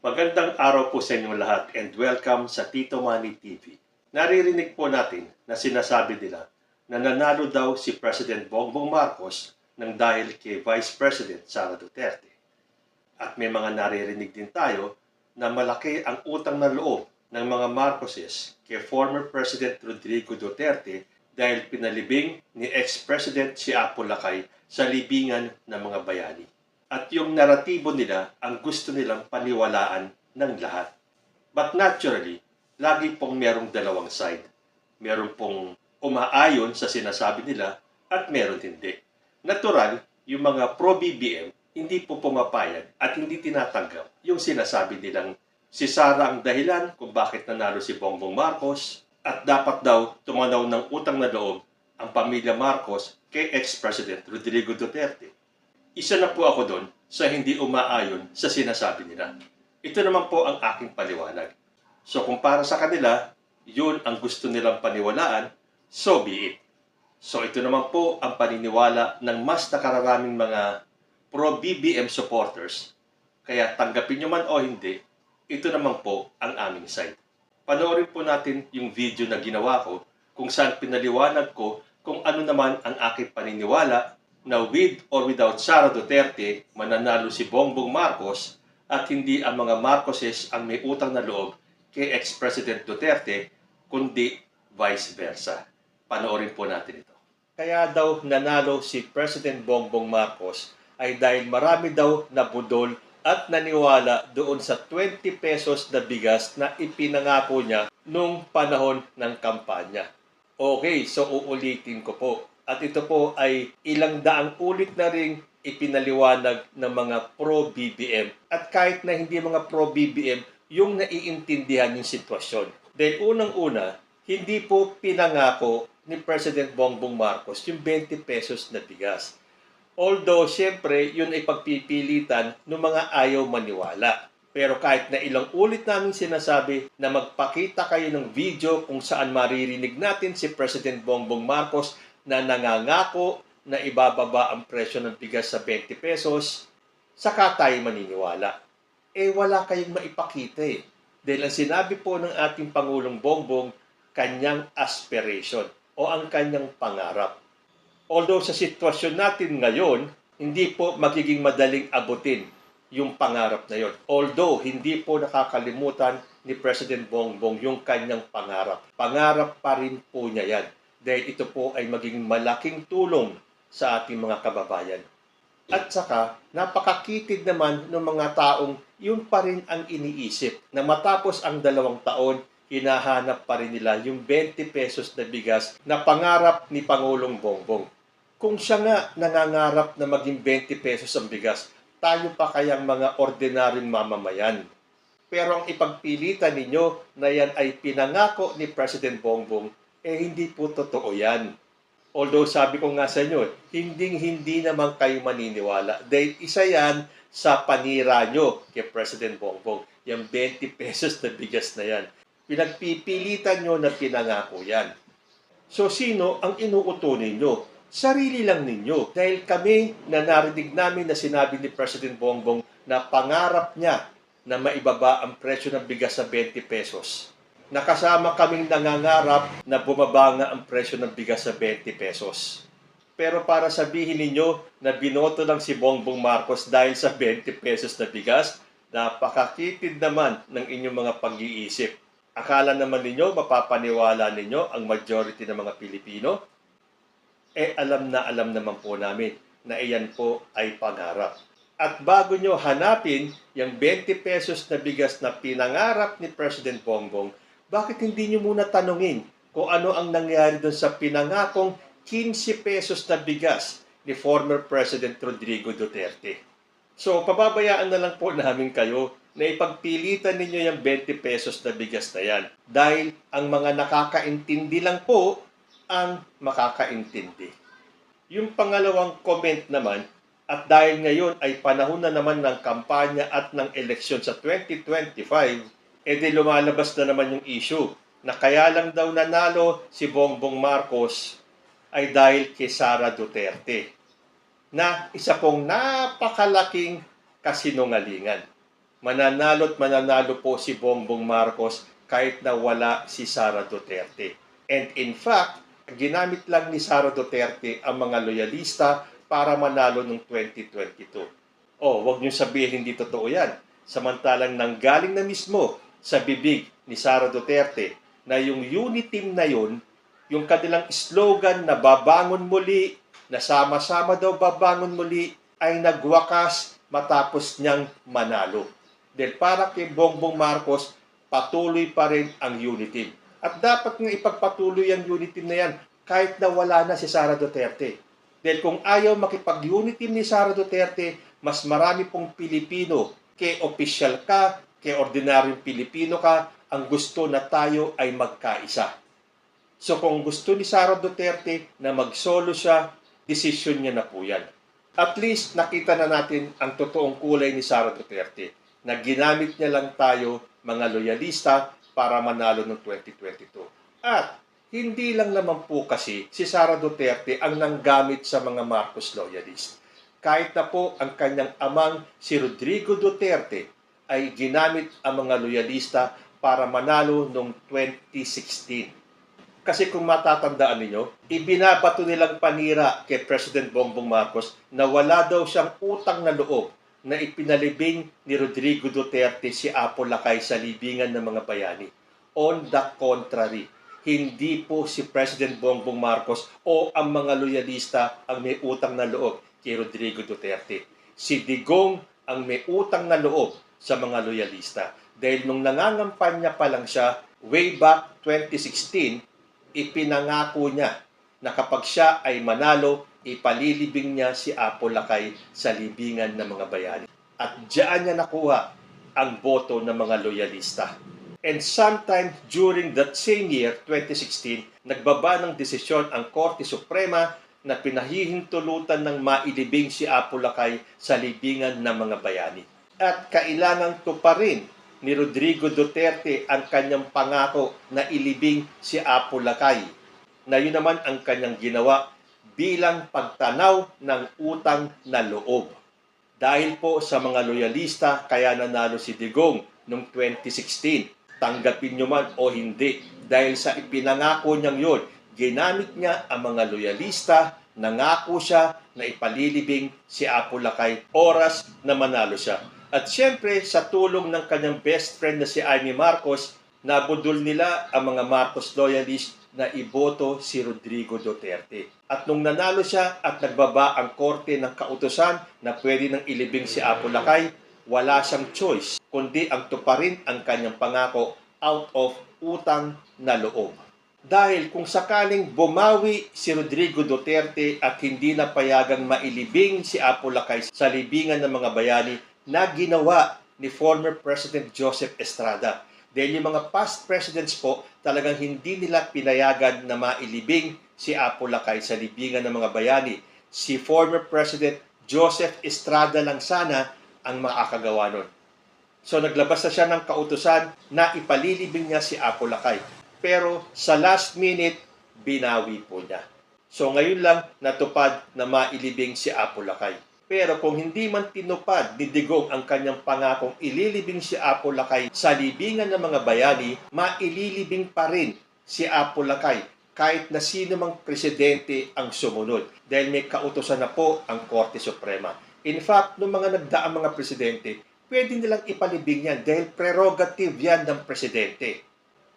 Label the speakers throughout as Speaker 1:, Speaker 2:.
Speaker 1: Magandang araw po sa inyong lahat and welcome sa Tito Manny TV. Naririnig po natin na sinasabi nila na nanalo daw si President Bongbong Marcos ng dahil kay Vice President Sara Duterte. At may mga naririnig din tayo na malaki ang utang na loob ng mga Marcoses kay former President Rodrigo Duterte dahil pinalibing ni ex-President si Apo Lakay sa libingan ng mga bayani. At yung naratibo nila ang gusto nilang paniwalaan ng lahat. But naturally, lagi pong merong dalawang side. Meron pong umaayon sa sinasabi nila at meron hindi. Natural, yung mga pro-BBM hindi po pumapayag at hindi tinatanggap yung sinasabi nilang si Sara ang dahilan kung bakit nanalo si Bongbong Marcos at dapat daw tumanaw ng utang na loob ang pamilya Marcos kay ex-President Rodrigo Duterte. Isa na po ako doon sa hindi umaayon sa sinasabi nila. Ito naman po ang aking paliwanag. So kung para sa kanila, yun ang gusto nilang paniwalaan, so be it. So ito naman po ang paniniwala ng mas nakararaming mga pro-BBM supporters. Kaya tanggapin nyo man o hindi, ito naman po ang aming side. Panoorin po natin yung video na ginawa ko kung saan pinaliwanag ko kung ano naman ang aking paniniwala na with or without Sara Duterte, mananalo si Bongbong Marcos at hindi ang mga Marcoses ang may utang na loob kay ex-President Duterte, kundi vice versa. Panoorin po natin ito. Kaya daw nanalo si President Bongbong Marcos ay dahil marami daw nabudol at naniwala doon sa 20 pesos na bigas na ipinangako niya nung panahon ng kampanya. Okay, so uulitin ko po. At ito po ay ilang daang ulit na ring ipinaliwanag ng mga pro-BBM. At kahit na hindi mga pro-BBM, yung naiintindihan yung sitwasyon. Dahil unang-una, hindi po pinangako ni President Bongbong Marcos yung 20 pesos na bigas. Although, siyempre, yun ay pagpipilitan ng mga ayaw maniwala. Pero kahit na ilang ulit namin sinasabi na magpakita kayo ng video kung saan maririnig natin si President Bongbong Marcos na nangangako na ibababa ang presyo ng bigas sa 20 pesos, saka tayo maniniwala. Wala kayong maipakita eh. Dahil ang sinabi po ng ating Pangulong Bongbong, kanyang aspiration o ang kanyang pangarap. Although sa sitwasyon natin ngayon, hindi po magiging madaling abutin yung pangarap na yon. Although hindi po nakakalimutan ni President Bongbong yung kanyang pangarap. Pangarap pa rin po niya yan. Dahil ito po ay maging malaking tulong sa ating mga kababayan. At saka, napakakitid naman ng mga taong yun pa rin ang iniisip na matapos ang 2 taon, hinahanap pa rin nila yung 20 pesos na bigas na pangarap ni Pangulong Bongbong. Kung siya nga nangangarap na maging 20 pesos ang bigas, tayo pa kayang mga ordinaryong mamamayan. Pero ang ipagpilitan ninyo na yan ay pinangako ni President Bongbong, hindi po totoo yan. Although sabi ko nga sa inyo, hindi naman kayo maniniwala. Dahil isa yan sa panira nyo kay President Bongbong. Yung 20 pesos na bigas na yan. Pinagpipilitan nyo na pinangako yan. So sino ang inuuto ninyo? Sarili lang ninyo. Dahil kami na narinig namin na sinabi ni President Bongbong na pangarap niya na maibaba ang presyo ng bigas sa 20 pesos. Nakasama kaming nangangarap na bumaba nga ang presyo ng bigas sa 20 pesos. Pero para sabihin ninyo na binoto lang si Bongbong Marcos dahil sa 20 pesos na bigas, napakakitid naman ng inyong mga pag-iisip. Akala naman ninyo, mapapaniwala ninyo ang majority ng mga Pilipino? Alam naman po namin na iyan po ay pangarap. At bago nyo hanapin yung 20 pesos na bigas na pinangarap ni President Bongbong, bakit hindi nyo muna tanungin kung ano ang nangyari doon sa pinangakong 15 pesos na bigas ni former President Rodrigo Duterte? So, pababayaan na lang po namin kayo na ipagpilitan ninyo yung 20 pesos na bigas na yan. Dahil ang mga nakakaintindi lang po ang makakaintindi. Yung pangalawang comment naman, at dahil ngayon ay panahon na naman ng kampanya at ng eleksyon sa 2025, di lumalabas na naman yung issue na kaya lang daw nanalo si Bongbong Marcos ay dahil kay Sara Duterte. Na isa pong napakalaking kasinungalingan. mananalo't mananalo po si Bongbong Marcos kahit na wala si Sara Duterte. And in fact, ginamit lang ni Sara Duterte ang mga loyalista para manalo noong 2022. Oh, wag niyo sabihin hindi totoo yan. Samantalang nanggaling na mismo sa bibig ni Sara Duterte na yung unity team na yun, yung kanilang slogan na babangon muli, na sama-sama daw babangon muli, ay nagwakas matapos niyang manalo. Dahil para kay Bongbong Marcos, patuloy pa rin ang unity team. At dapat nga ipagpatuloy ang unity team na yan kahit na wala na si Sara Duterte. Dahil kung ayaw makipag-unity team ni Sara Duterte, mas marami pong Pilipino, kay opisyal ka, kay ordinaryong Pilipino ka, ang gusto na tayo ay magkaisa. So kung gusto ni Sara Duterte na mag-solo siya, desisyon niya na po yan. At least nakita na natin ang totoong kulay ni Sara Duterte na ginamit niya lang tayo mga loyalista para manalo noong 2022. At hindi lang naman po kasi si Sara Duterte ang nanggamit sa mga Marcos loyalist. Kahit na po ang kanyang amang si Rodrigo Duterte ay ginamit ang mga loyalista para manalo noong 2016. Kasi kung matatandaan ninyo, ibinabato nilang panira kay President Bongbong Marcos na wala daw siyang utang na loob na ipinalibing ni Rodrigo Duterte si Apo Lakay sa libingan ng mga bayani. On the contrary, hindi po si President Bongbong Marcos o ang mga loyalista ang may utang na loob kay Rodrigo Duterte. Si Digong ang may utang na loob sa mga loyalista. Dahil nung nangangampanya pa lang siya, way back 2016, ipinangako niya na kapag siya ay manalo, ipalilibing niya si Apo Lakay sa libingan ng mga bayani. At diyan niya nakuha ang boto ng mga loyalista. And sometime during that same year, 2016, nagbaba ng desisyon ang Korte Suprema na pinahihintulutan ng mailibing si Apo Lakay sa libingan ng mga bayani. At kailangan tuparin ni Rodrigo Duterte ang kanyang pangako na ilibing si Apo Lakay, na yun naman ang kanyang ginawa bilang pagtanaw ng utang na loob. Dahil po sa mga loyalista, kaya nanalo si Digong noong 2016. Tanggapin nyo man o hindi, dahil sa ipinangako niyang yun, ginamit niya ang mga loyalista, nangako siya na ipalilibing si Apo Lakay oras na manalo siya. At siyempre, sa tulong ng kanyang best friend na si Amy Marcos, nabudol nila ang mga Marcos loyalist na iboto si Rodrigo Duterte. At nung nanalo siya at nagbaba ang korte ng kautusan na pwede nang ilibing si Apo Lakay, wala siyang choice, kundi ang tuparin ang kanyang pangako out of utang na loob. Dahil kung sakaling bumawi si Rodrigo Duterte at hindi na payagang mailibing si Apo Lakay sa libingan ng mga bayani, na ginawa ni former President Joseph Estrada. Dahil yung mga past presidents po, talagang hindi nila pinayagan na mailibing si Apo Lakay sa libingan ng mga bayani. Si former President Joseph Estrada lang sana ang makakagawa nun. So naglabas na siya ng kautusan na ipalilibing niya si Apo Lakay. Pero sa last minute, binawi po niya. So ngayon lang natupad na mailibing si Apo Lakay. Pero kung hindi man tinupad ni Digong ang kanyang pangakong ililibing si Apo Lakay sa libingan ng mga bayani, maililibing pa rin si Apo Lakay kahit na sino mang presidente ang sumunod dahil may kautusan na po ang Korte Suprema. In fact, nung mga nagdaang mga presidente, pwede nilang ipalibing yan dahil prerogative yan ng presidente.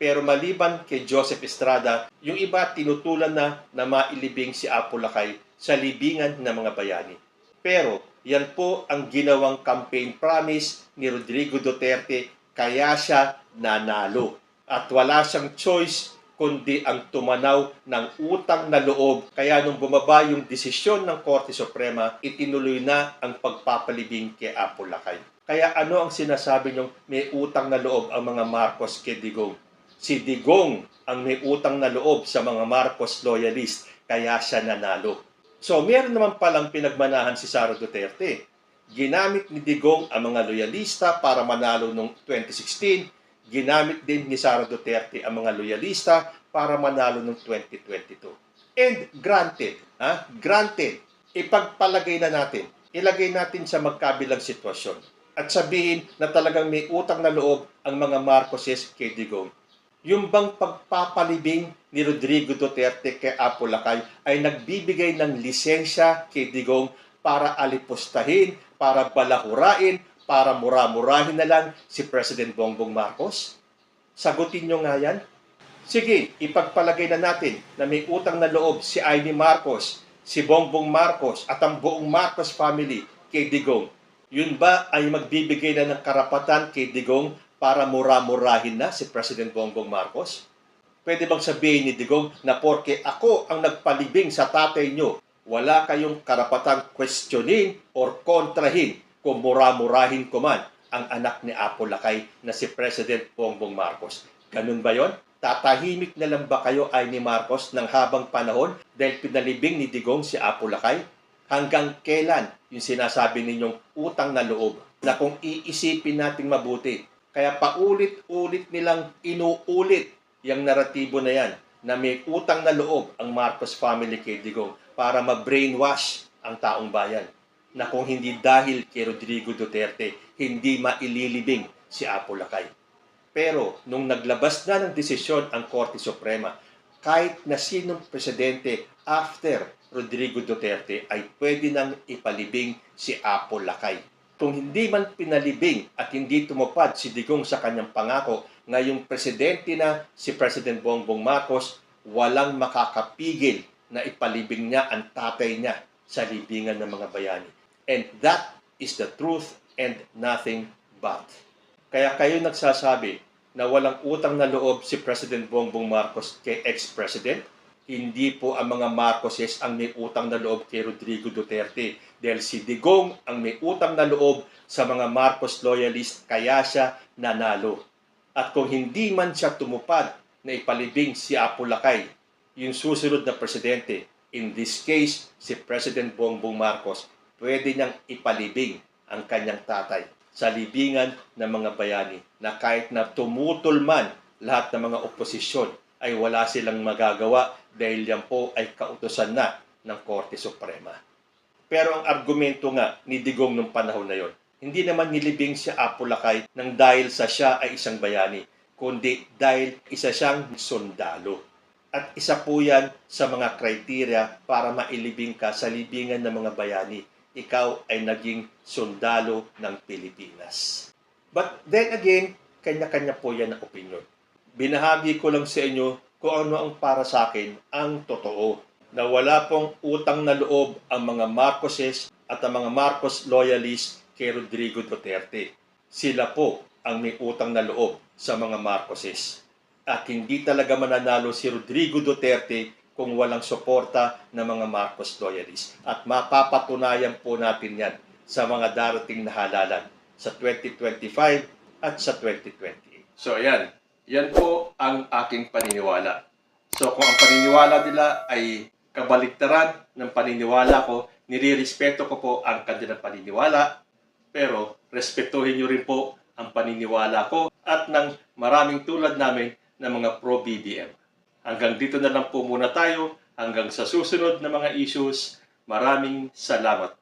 Speaker 1: Pero maliban kay Joseph Estrada, yung iba tinutulan na mailibing si Apo Lakay sa libingan ng mga bayani. Pero yan po ang ginawang campaign promise ni Rodrigo Duterte kaya siya nanalo. At wala siyang choice kundi ang tumanaw ng utang na loob. Kaya nung bumaba yung desisyon ng Korte Suprema, itinuloy na ang pagpapalibing kay Apo Lakay. Kaya ano ang sinasabi niyong may utang na loob ang mga Marcos kay Digong? Si Digong ang may utang na loob sa mga Marcos loyalist, kaya siya nanalo. So, meron naman palang pinagmanahan si Sara Duterte. Ginamit ni Digong ang mga loyalista para manalo noong 2016. Ginamit din ni Sara Duterte ang mga loyalista para manalo noong 2022. And granted, ipagpalagay na natin, ilagay natin sa magkabilang sitwasyon. at sabihin na talagang may utang na loob ang mga Marcoses kay Digong. Yung bang pagpapalibing ni Rodrigo Duterte kay Apo Lakay ay nagbibigay ng lisensya kay Digong para alipustahin, para balahurain, para mura-murahin na lang si President Bongbong Marcos? Sagutin nyo nga yan. Sige, ipagpalagay na natin na may utang na loob si Amy Marcos, si Bongbong Marcos at ang buong Marcos family kay Digong. Yun ba ay magbibigay na ng karapatan kay Digong para mura-murahin na si President Bongbong Marcos? Pwede bang sabihin ni Digong na porke ako ang nagpalibing sa tatay nyo, wala kayong karapatang questionin or kontrahin kung mura-murahin ko man ang anak ni Apo Lakay na si President Bongbong Marcos? Ganun ba yon? Tatahimik na lang ba kayo ay ni Marcos ng habang panahon dahil pinalibing ni Digong si Apo Lakay? Hanggang kailan yung sinasabi ninyong utang na loob na kung iisipin nating mabuti? Kaya paulit-ulit nilang inuulit yung naratibo na yan na may utang na loob ang Marcos family kay Digong para ma-brainwash ang taong bayan na kung hindi dahil kay Rodrigo Duterte, hindi maililibing si Apo Lakay. Pero nung naglabas na ng desisyon ang Korte Suprema, kahit na sinong presidente after Rodrigo Duterte ay pwede nang ipalibing si Apo Lakay. Kung hindi man pinalibing at hindi tumupad si Digong sa kanyang pangako, ngayong presidente na si President Bongbong Marcos, walang makakapigil na ipalibing niya ang tatay niya sa libingan ng mga bayani. And that is the truth and nothing but. Kaya kayo nagsasabi na walang utang na loob si President Bongbong Marcos kay ex-president? Hindi po ang mga Marcoses ang may utang na loob kay Rodrigo Duterte dahil si Digong ang may utang na loob sa mga Marcos loyalist kaya siya nanalo. At kung hindi man siya tumupad na ipalibing si Apo Lakay, yung susunod na presidente, in this case, si President Bongbong Marcos, pwede niyang ipalibing ang kanyang tatay sa libingan ng mga bayani na kahit na tumutol man lahat ng mga oposisyon ay wala silang magagawa dahil yan po ay kautusan na ng Korte Suprema. Pero ang argumento nga ni Digong nung panahon na yon, hindi naman nilibing si Apo Lakay nang dahil sa siya ay isang bayani, kundi dahil isa siyang sundalo. At isa po yan sa mga kriteria para mailibing ka sa libingan ng mga bayani. Ikaw ay naging sundalo ng Pilipinas. But then again, kanya-kanya po yan ang opinion. Binahagi ko lang sa inyo kung ano ang para sa akin ang totoo. Na wala pong utang na loob ang mga Marcoses at ang mga Marcos loyalists kay Rodrigo Duterte. Sila po ang may utang na loob sa mga Marcoses. At hindi talaga mananalo si Rodrigo Duterte kung walang suporta ng mga Marcos loyalists. At mapapatunayan po natin yan sa mga darating na halalan sa 2025 at sa 2028. So ayan, yan po ang aking paniniwala. So kung ang paniniwala nila ay kabaligtaran ng paniniwala ko, nirirespeto ko po ang kanilang paniniwala, pero respetuhin nyo rin po ang paniniwala ko at ng maraming tulad namin ng mga pro-BBM. Hanggang dito na lang po muna tayo. Hanggang sa susunod na mga issues. Maraming salamat.